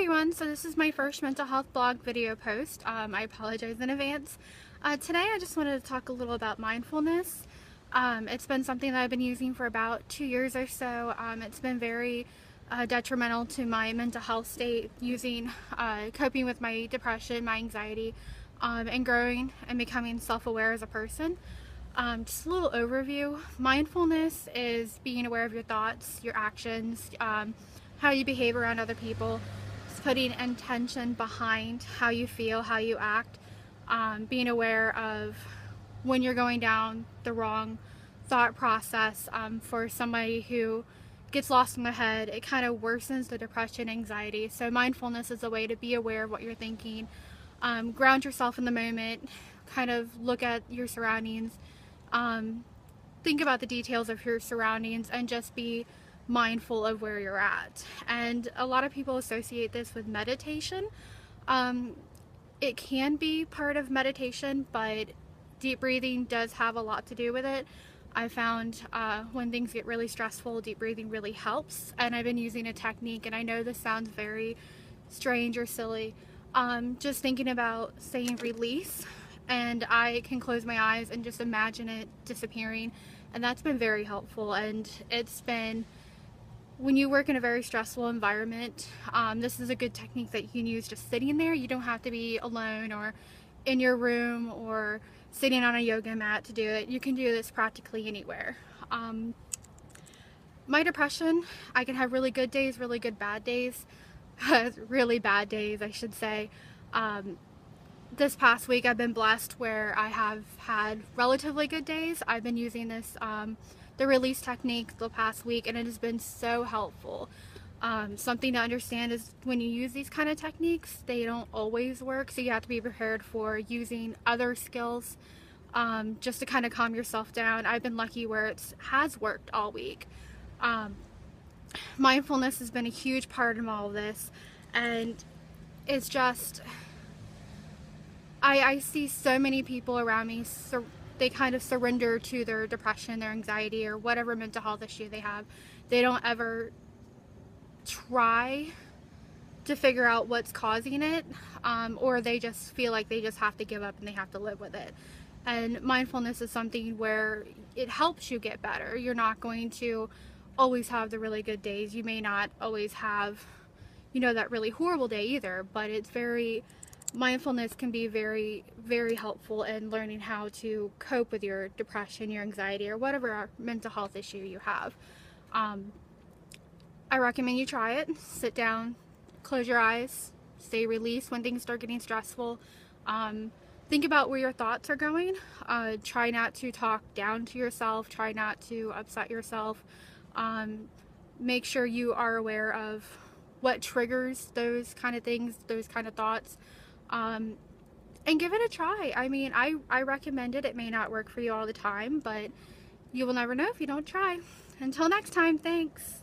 everyone, so this is my first mental health blog video post. I apologize in advance. Today I just wanted to talk a little about mindfulness. It's been something that I've been using for about 2 years or so. It's been very detrimental to my mental health state, coping with my depression, my anxiety, and growing and becoming self-aware as a person. Just a little overview. Mindfulness is being aware of your thoughts, your actions, how you behave around other people. It's putting intention behind how you feel, how you act, being aware of when you're going down the wrong thought process. For somebody who gets lost in their head, it kind of worsens the depression, anxiety. So mindfulness is a way to be aware of what you're thinking, ground yourself in the moment, kind of look at your surroundings, think about the details of your surroundings, and just be mindful of where you're at. And a lot of people associate this with meditation. It can be part of meditation, but deep breathing does have a lot to do with it. I found when things get really stressful, deep breathing really helps, and I've been using a technique, and I know this sounds very strange or silly, just thinking about saying release, and I can close my eyes and just imagine it disappearing, and that's been very helpful. And it's been, when you work in a very stressful environment, this is a good technique that you can use just sitting there. You don't have to be alone or in your room or sitting on a yoga mat to do it. You can do this practically anywhere. My depression, I can have really good days, really good bad days, really bad days, I should say. This past week I've been blessed where I have had relatively good days. I've been using this, the release technique the past week, and it has been so helpful. Something to understand is when you use these kind of techniques, they don't always work, so you have to be prepared for using other skills just to kind of calm yourself down. I've been lucky where it has worked all week. Mindfulness has been a huge part of all of this, and it's just, I see so many people around me, they kind of surrender to their depression, their anxiety, or whatever mental health issue they have. They don't ever try to figure out what's causing it, or they just feel like they just have to give up and they have to live with it. And mindfulness is something where it helps you get better. You're not going to always have the really good days. You may not always have, that really horrible day either, but mindfulness can be very, very helpful in learning how to cope with your depression, your anxiety, or whatever mental health issue you have. I recommend you try it. Sit down, close your eyes, stay released when things start getting stressful. Think about where your thoughts are going. Try not to talk down to yourself. Try not to upset yourself. Make sure you are aware of what triggers those kind of things, those kind of thoughts. And give it a try. I mean, I recommend it. It may not work for you all the time, but you will never know if you don't try. Until next time, thanks.